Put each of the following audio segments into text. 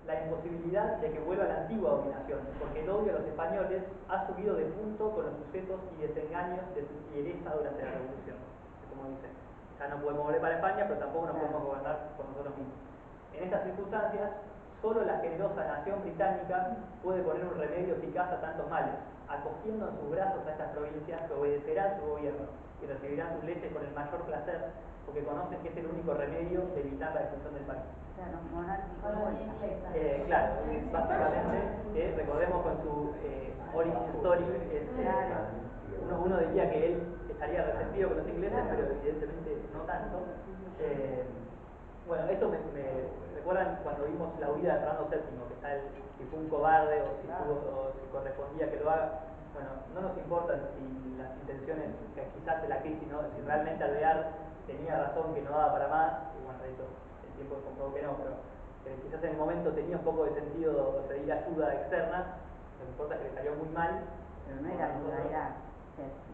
la imposibilidad de que vuelva a la antigua dominación, porque el odio a los españoles ha subido de punto con los sucesos y desengaños de su fiereza durante la Revolución. Como dice, ya no podemos volver para España, pero tampoco nos podemos gobernar por nosotros mismos. En estas circunstancias, solo la generosa nación británica puede poner un remedio eficaz a tantos males, acogiendo en sus brazos a estas provincias que obedecerán su gobierno y recibirán sus leyes con el mayor placer, porque conocen que es el único remedio de evitar la destrucción del país. Claro, monárquico. Claro, básicamente, recordemos con su origin story, uno diría que él estaría resentido con los ingleses, pero evidentemente no tanto. Bueno, esto me recuerdan cuando vimos la huida de Fernando VII, que está si fue un cobarde o si correspondía que lo haga. Bueno, no nos importa si las intenciones, que quizás de la crisis, ¿no? Si realmente Alvear tenía razón que no daba para más, y bueno, de hecho el tiempo comprobó que no, pero quizás en el momento tenía un poco de sentido pedir ayuda externa. Lo que importa es que le salió muy mal. Pero no era ayuda, era...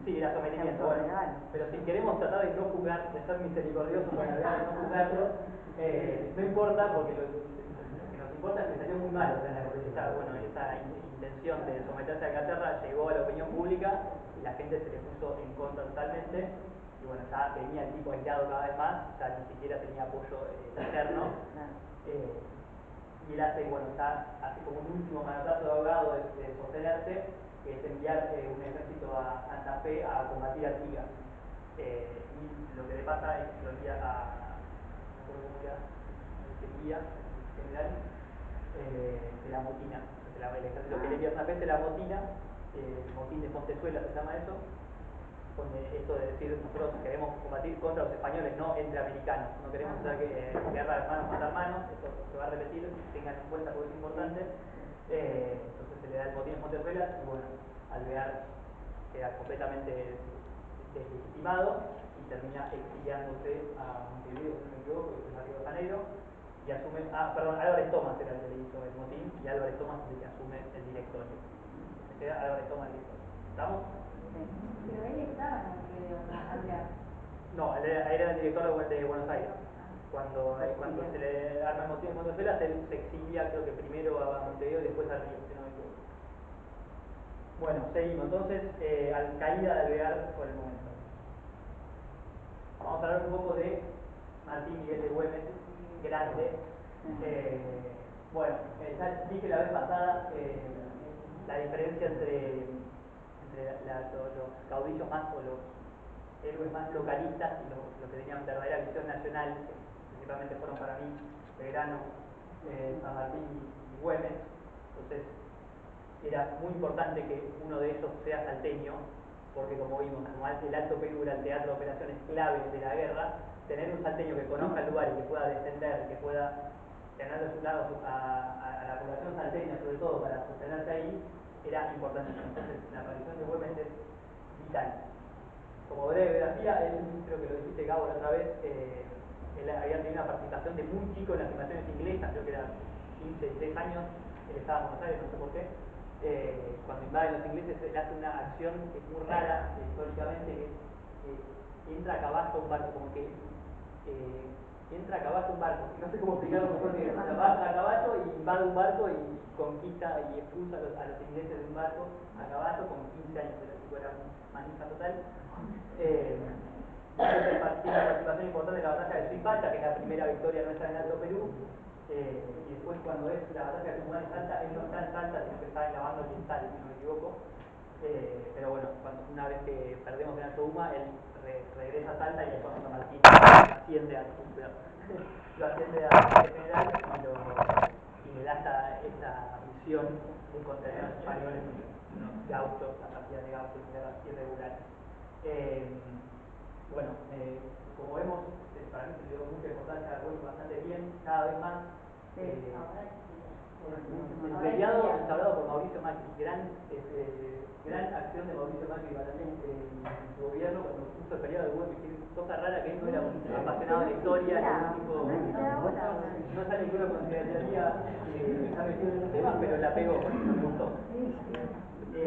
Sí, era sometimiento, bueno, pero si queremos tratar de no juzgar, de ser misericordiosos con la verdad, de no juzgarlo, no importa, porque lo que nos importa es que salió muy mal. O sea, esa intención de someterse a Inglaterra llegó a la opinión pública y la gente se le puso en contra totalmente. Y bueno, ya venía el tipo aislado cada vez más, ya ni siquiera tenía apoyo externo. Y él hace como un último manotazo de ahogado de sostenerse, que es enviar un ejército a Santa Fe a combatir a Artigas. Y lo que le pasa es que lo envía no recuerdo cómo era, el guía general, se la motina. El ejército que le envía a Santa Fe se la motina, motín de Montezuela se llama eso, con esto de decir, nosotros queremos combatir contra los españoles, no entre americanos, no queremos hacer guerra de manos matar manos, esto se va a repetir, tengan en cuenta porque es importante. Entonces se le da el motín de Montezuela y bueno, Alvear queda completamente deslegitimado y termina exiliándose a Montevideo, si no me equivoco, que es Río de Janeiro, y asume, Álvarez Thomas era el que le hizo el motín, y Álvarez Thomas es el que asume el directorio. Se queda Álvarez Thomas el directorio. ¿Estamos? Pero él estaba en Montevideo, ¿no? No, él era el director de Buenos Aires. Cuando se le arma el motín de Montezuela, se exilia, creo que primero a Montevideo y después a Río, si no me equivoco. Bueno, seguimos. Entonces, caída de Alvear por el momento. Vamos a hablar un poco de Martín Miguel de Güemes, grande. Ya dije la vez pasada la diferencia entre los caudillos más o los héroes más localistas y los que tenían verdadera visión nacional, que principalmente fueron para mí Belgrano, San Martín y Güemes. Entonces era muy importante que uno de ellos sea salteño, porque como vimos, como el Alto Perú era el teatro de operaciones clave de la guerra, tener un salteño que conozca el lugar y que pueda defender, que pueda tener de su lado a la población salteña, sobre todo para sostenerse ahí, era importante. Entonces la aparición de Güemes es vital. Como breve biografía, él, creo que lo dijiste Gabo la otra vez, él había tenido una participación de muy chico en las invasiones inglesas, creo que era 15, 16 años, él estaba en Buenos Aires, no sé por qué. Cuando invaden los ingleses, él hace una acción que es muy rara históricamente, que entra a caballo a un barco, como que entra a caballo un barco, no sé cómo explicarlo mejor que eso, va a caballo y invade un barco y conquista y expulsa a los ingleses de un barco a caballo con 15 años, el tipo era un manija total. Tiene una participación importante en la batalla de Suipacha, que es la primera victoria nuestra en el Alto Perú, y después cuando es la batalla de Tucumán en Salta, él no está en Salta, sino que está en la banda oriental, si no me equivoco. Pero bueno, una vez que perdemos en Alto Uma, él regresa a Salta y después San Martín lo asciende a general y le da esta misión de contener a los españoles, unos gauchos, la cantidad de gauchos en guerras irregulares. Como vemos, para mí se le dio mucha importancia a Güemes bastante bien, cada vez más. El feriado instaurado por Mauricio Macri, gran acción de Mauricio Macri para mí en su gobierno cuando puso el feriado de Güemes, que es cosa rara que él no era un apasionado de la historia, no sale que uno consideraría que está metido en un tema, pero la pegó, me gustó. Y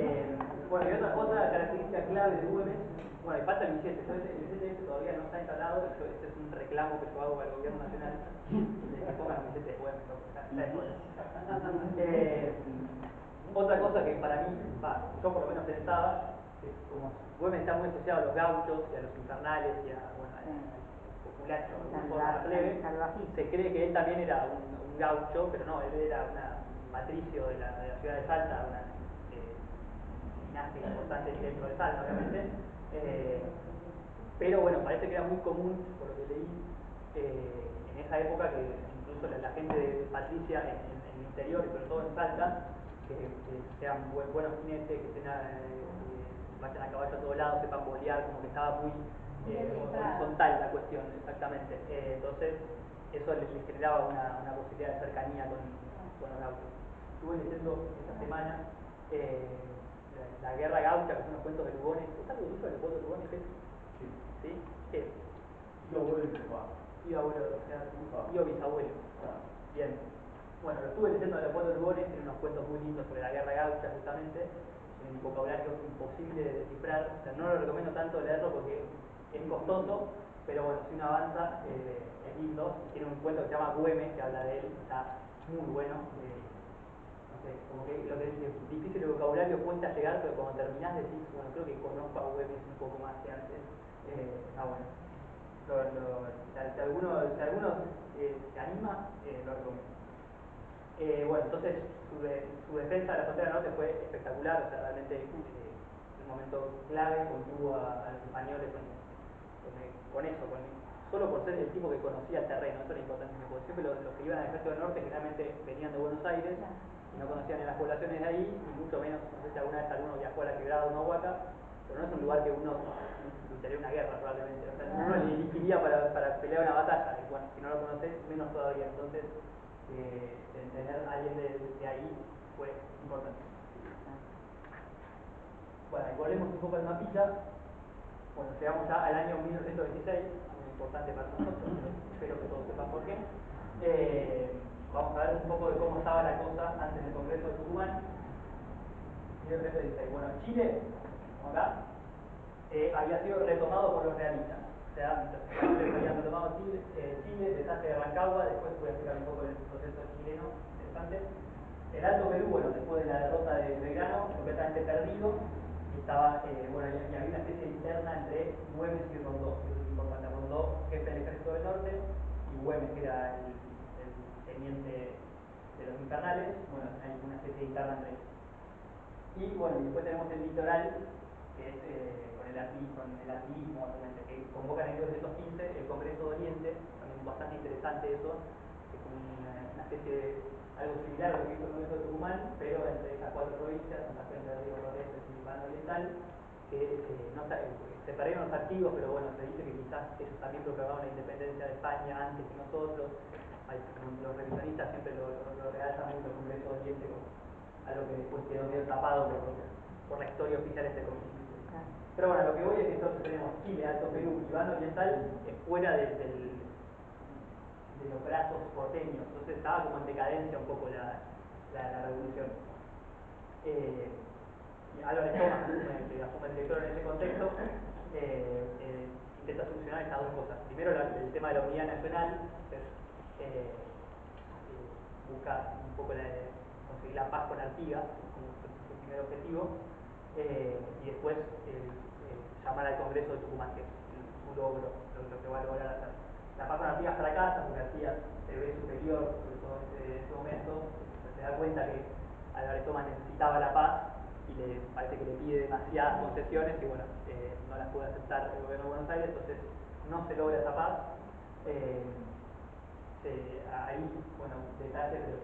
otra característica clave de Güemes, Bueno, y falta el billete. El billete ese todavía no está instalado. Este es un reclamo que yo hago al gobierno nacional de que pongan el billete de Güemes. Otra cosa que para mí, yo por lo menos pensaba, que como Güemes está muy asociado a los gauchos y a los infernales y a, bueno, a los populares, a la plebe, se cree que él también era un gaucho, pero no, él era un patricio de la ciudad de Salta, una linaje importante dentro de Salta, obviamente. Pero bueno, parece que era muy común, por lo que leí, en esa época, que incluso la gente de Patricia en el interior y sobre todo en Salta, que sean buenos jinetes, que vayan a caballo a todos lados, sepan bolear, como que estaba muy horizontal la cuestión, exactamente. Entonces, eso les generaba una posibilidad de cercanía con los gauchos. Estuve leyendo esta semana la Guerra Gaucha, que son los cuentos de Lugones. ¿Está algo tuyo de los cuentos de Lugones? Sí. ¿Sí? ¿Qué? Tío abuelo y papá. Tío abuelo, o sea, tío bisabuelo. Bien. Bueno, lo estuve leyendo de los cuentos de Lugones, tiene unos cuentos muy lindos sobre la Guerra Gaucha, justamente. En un vocabulario imposible de descifrar. O sea, no lo recomiendo tanto leerlo porque es costoso, pero bueno, si uno avanza, es lindo. Tiene un cuento que se llama Güemes, que habla de él, está muy bueno. No sé, como que lo que es difícil el vocabulario cuesta llegar, pero cuando terminás decís, bueno, creo que conozco a Güemes un poco más que antes. Está bueno. Si alguno se anima, lo recomiendo. Bueno, entonces su defensa de la frontera norte fue espectacular, o sea, realmente un momento clave, contuvo a los españoles con eso, solo por ser el tipo que conocía el terreno, eso era importante, porque siempre los que iban al ejército del norte generalmente venían de Buenos Aires y no conocían ni las poblaciones de ahí, y mucho menos, no sé si alguna vez alguno viajó a la Quebrada o Huaca, pero no es un lugar que uno lucharía una guerra probablemente, o sea, uno le elegiría para pelear una batalla, y bueno, si no lo conoces, menos todavía. Entonces tener a alguien de ahí fue importante. Bueno, y volvemos un poco al mapilla. Bueno, llegamos ya al año 1926, muy importante para nosotros, espero que todos sepan por qué. Vamos a ver un poco de cómo estaba la cosa antes del Congreso de Tucumán. 1926. Bueno, Chile, acá, había sido retomado por los realistas. O sea, los españoles habían retomado Chile, desastre de Rancagua, después voy a explicar un poco el proceso chileno, interesante. El Alto Perú, bueno, después de la derrota de Belgrano, completamente perdido, estaba, bueno, y había una especie de interna entre Güemes y Rondó, que es importante. Rondó, jefe del ejército del norte, y Güemes, que era el teniente de los infernales. Bueno, hay una especie de interna entre ellos. Y bueno, y después tenemos el litoral, que es con el artilismo, obviamente, que convocan en 1915 el Congreso de Oriente, también bastante interesante eso, que es como una especie de algo similar a lo que hizo el Congreso de Tucumán, pero entre esas cuatro provincias, Santa Fe, Entre Ríos, Noreste y Urbano Oriental, que se perdieron los archivos, pero bueno, se dice que quizás ellos también proclamaron la independencia de España antes que nosotros. Los revisionistas siempre lo realzan mucho el Congreso de Oriente como algo que después quedó medio tapado por la historia oficial de este comité. Pero bueno, lo que voy es que entonces tenemos Chile, Alto Perú y Urbano Oriental fuera de los brazos porteños, entonces estaba como en decadencia un poco la revolución. Y Álvarez Thomas, que asume el director en ese contexto, intenta solucionar estas dos cosas. Primero el tema de la unidad nacional, busca un poco conseguir la paz con Artigas como su primer objetivo, y después llamar al Congreso de Tucumán, que es su logro, lo que va a lograr hacer. La paz con Artigas fracasa, porque Artigas se ve superior, sobre todo en ese momento, se da cuenta que Álvarez Thomas necesitaba la paz y le parece que le pide demasiadas concesiones y bueno, no las puede aceptar el gobierno de Buenos Aires, entonces no se logra esa paz. Ahí, bueno, detalles de los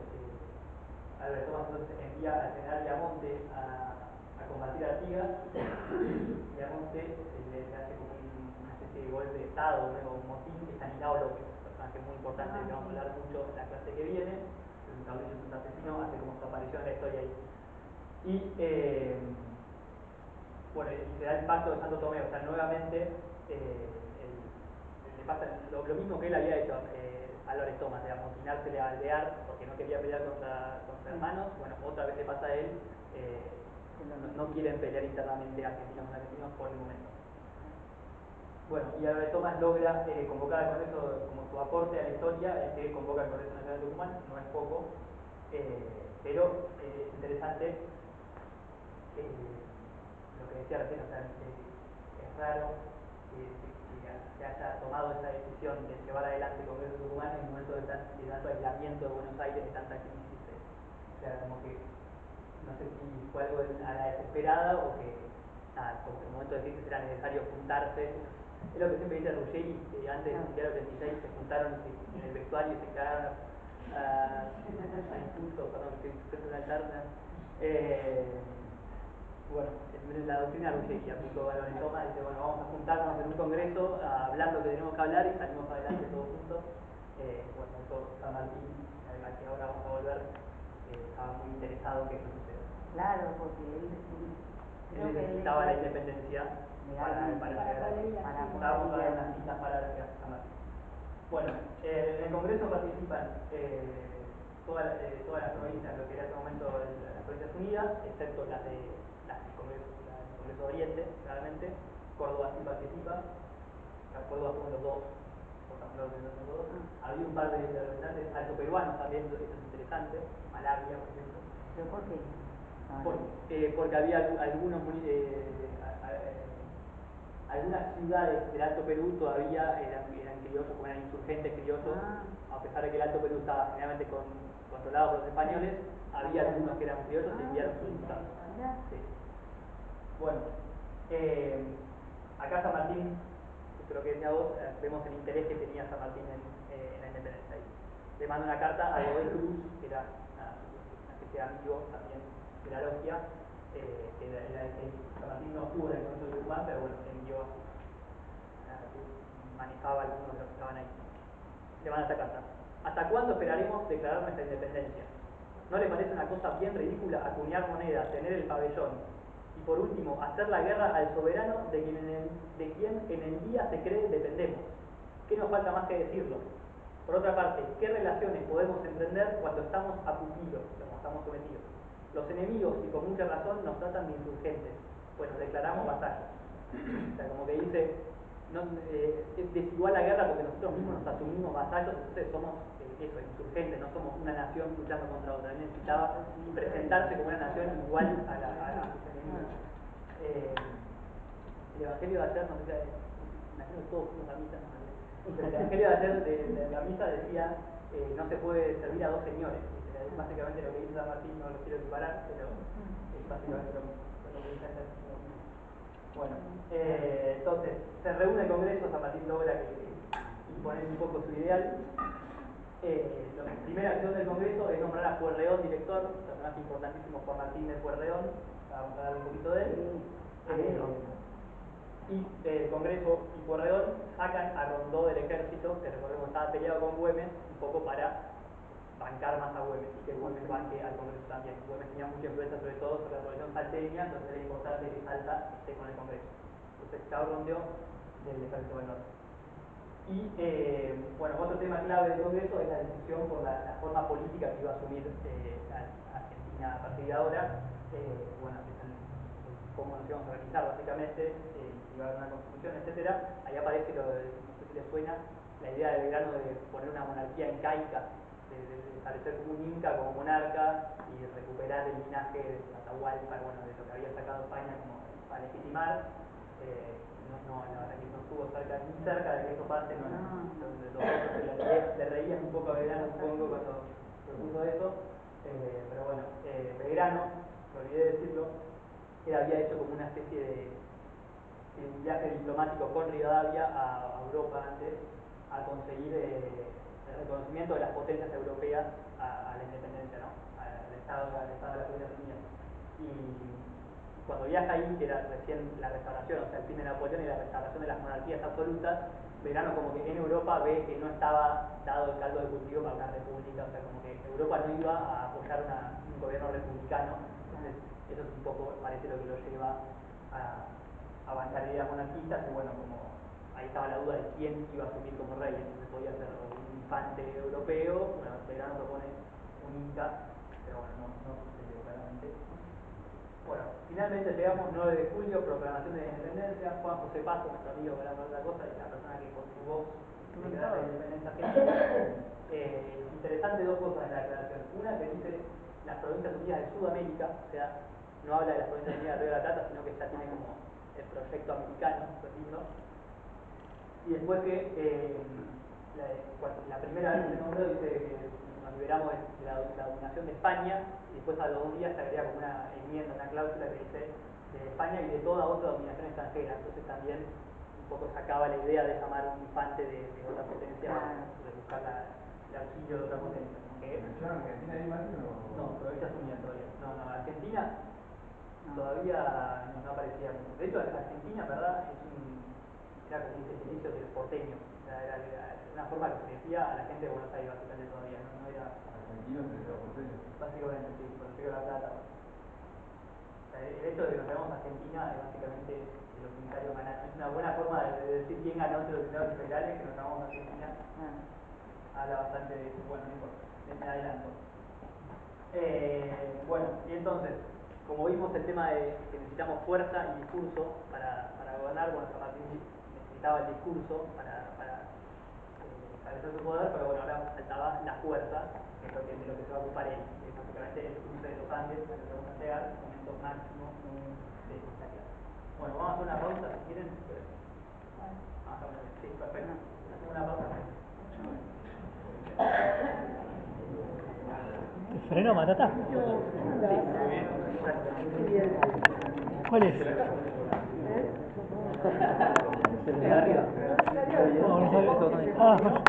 Álvarez Thomas entonces envía al general Viamonte a combatir a Artigas, y Viamonte le hace como una especie de golpe de estado, un motín, que es Stanislao López, un personaje muy importante que vamos a hablar mucho en la clase que viene, un caudillo santafesino, hace como su aparición en la historia ahí. Y bueno, y se da el pacto de Santo Tomé, o sea, nuevamente le pasa lo mismo que él había hecho Álvarez Thomas, de amotinársele a Alvear porque no quería pelear contra hermanos. Bueno, otra vez le pasa a él, no quieren pelear internamente argentinos con argentinos por el momento. Bueno, y ahora Tomás logra convocar al Congreso como su aporte a la historia, que convoca al Congreso Nacional de Tucumán, no es poco, pero es interesante lo que decía recién, o sea, es raro que se haya tomado esa decisión de llevar adelante el Congreso de Tucumán en un momento de tanto aislamiento de Buenos Aires, de tanta crisis, o sea, como que no sé si fue algo a la desesperada o que nada, como que en un momento de crisis era necesario juntarse. Es lo que siempre dice Ruggeri, que antes del Mundial 86 se juntaron en el vestuario y se cagaron a insultos, perdón, que estoy una charla. Bueno, en la doctrina Ruggeri aplicó a Lorenzo Tomás, dice, bueno, vamos a juntarnos en un congreso a hablar lo que tenemos que hablar y salimos adelante todos juntos. Bueno, eso San Martín, al que ahora vamos a volver, estaba muy interesado que eso suceda. Claro, porque él Él necesitaba la independencia para vamos a dar unas citas para San Martín. Bueno, en el Congreso participan todas las provincias, lo que era en ese momento las Provincias Unidas, excepto las del Congreso de Oriente, claramente. Córdoba sí participa, Córdoba fueron los dos, por ejemplo, los dos. Había un par de representantes altoperuanos también, eso es interesante, Malavia, por ejemplo. ¿Pero por qué? Porque había algunas ciudades del Alto Perú todavía eran criollos, como eran insurgentes criollos, a pesar de que el Alto Perú estaba generalmente controlado por los españoles, había algunos que eran criollos y enviaron sus diputados. Sí. Bueno, acá San Martín, esto es lo que decía vos, vemos el interés que tenía San Martín en la independencia. Le manda una carta a Godoy Cruz, que era una especie de amigo también de la logia, que San Martín no estuvo en el Congreso de Tucumán, pero bueno, envió manejaba a algunos de los que estaban ahí. Le manda esta carta. ¿Hasta cuándo esperaremos declarar nuestra independencia? ¿No le parece una cosa bien ridícula acuñar moneda, tener el pabellón y por último hacer la guerra al soberano de quien en el día se cree dependemos? ¿Qué nos falta más que decirlo? Por otra parte, ¿qué relaciones podemos emprender cuando estamos a pupilo, cuando estamos sometidos? Los enemigos, y con mucha razón, nos tratan de insurgentes, pues nos declaramos vasallos. O sea, como que dice, es desigual la guerra porque nosotros mismos nos asumimos vasallos, entonces somos insurgentes, no somos una nación luchando contra otra. Él necesitaba presentarse como una nación igual a sus enemigos. El Evangelio de ayer, no sé si imagino que todos fuimos a misa, pero el Evangelio de ayer de la misa decía no se puede servir a dos señores. Básicamente lo que dice San Martín, no lo quiero equiparar, pero es básicamente lo que dice ayer. Bueno, entonces se reúne el Congreso, San Martín logra imponer un poco su ideal. La primera acción del Congreso es nombrar a Pueyrredón director, personaje importantísimo por Martín de Pueyrredón, vamos a hablar un poquito de él. Y el Congreso y Pueyrredón sacan a Rondó del ejército, que recordemos estaba peleado con Güemes, un poco para bancar más a Güemes y que Güemes banque al Congreso también. Güemes tenía mucha influencia sobre todo sobre la población salteña, entonces era importante que Salta esté con el Congreso. Entonces Chao Rondeau del ejército del norte. Y bueno, otro tema clave del Congreso es la decisión por la forma política que iba a asumir Argentina a partir de ahora. Bueno, cómo nos íbamos a organizar básicamente, iba a haber una constitución, etcétera. Ahí aparece, no sé si les suena, la idea de Belgrano de poner una monarquía incaica, de establecer un inca como monarca y recuperar el linaje de Atahualpa, bueno, de lo que había sacado España como para legitimar. La verdad que no estuvo ni cerca de que eso pase, los otros le reían un poco a Belgrano, supongo, cuando propuso eso, pero bueno, Belgrano, me olvidé de decirlo, él había hecho como una especie de un viaje diplomático con Rivadavia a Europa antes, a conseguir el reconocimiento de las potencias europeas a la independencia, ¿no? al Estado de las Provincias Unidas. Y cuando viaja ahí, que era recién la restauración, o sea, el fin de Napoleón y la restauración de las monarquías absolutas, Belgrano como que en Europa ve que no estaba dado el caldo de cultivo para una república, o sea, como que Europa no iba a apoyar un gobierno republicano, entonces eso es un poco, parece lo que lo lleva a bancar ideas monarquistas, y bueno, como ahí estaba la duda de quién iba a asumir como rey, entonces podía ser un infante europeo, bueno, Belgrano propone un inca, pero bueno, no sucedió claramente. Bueno, finalmente llegamos 9 de julio, proclamación de la independencia. Juan José Paso, nuestro amigo, hablando de otra cosa, y la persona que conjugó declarar la independencia argentina. Interesante dos cosas en la declaración. Una que dice las provincias unidas de Sudamérica, o sea, no habla de las provincias unidas de Río de la Plata, sino que ya tiene como el proyecto americano, eso es lindo. Y después que la primera vez que se nombró dice que nos liberamos de la dominación de España, y después a los 2 días se agrega como una enmienda, una cláusula que dice de España y de toda otra dominación extranjera. Entonces también un poco sacaba la idea de llamar a un infante de otra potencia, de buscar el auxilio de otra potencia. ¿Mencionan Argentina ahí, Martín? No, provincias unidas todavía. No, Argentina todavía no aparecía mucho. De hecho, Argentina, ¿verdad? Era como un gentilicio de los porteños. Era una forma que se decía a la gente de Buenos Aires, básicamente todavía. No era. Argentinos de los porteños. Básicamente, sí, por el Río de la Plata. O sea, el hecho de que nos llamemos Argentina es básicamente los unitarios ganaron. Es una buena forma de decir quién ganó entre los unitarios federales, que nos llamamos Argentina. Habla bastante de eso. Bueno, no importa. Me adelanto. Bueno, y entonces, como vimos el tema de que necesitamos fuerza y discurso para gobernar, bueno, San Martín necesitaba el discurso para establecer su poder, pero bueno, ahora faltaba la fuerza, que es de lo que se va a ocupar él, que es básicamente el cruce de los Andes, al que vamos a llegar, momento máximo de esta clase. Bueno, vamos a hacer una pausa si quieren. Sí, perfecto. Hacemos una pausa. ¿El freno, Matata? ¿Cuál es? El de arriba. Ah, bueno.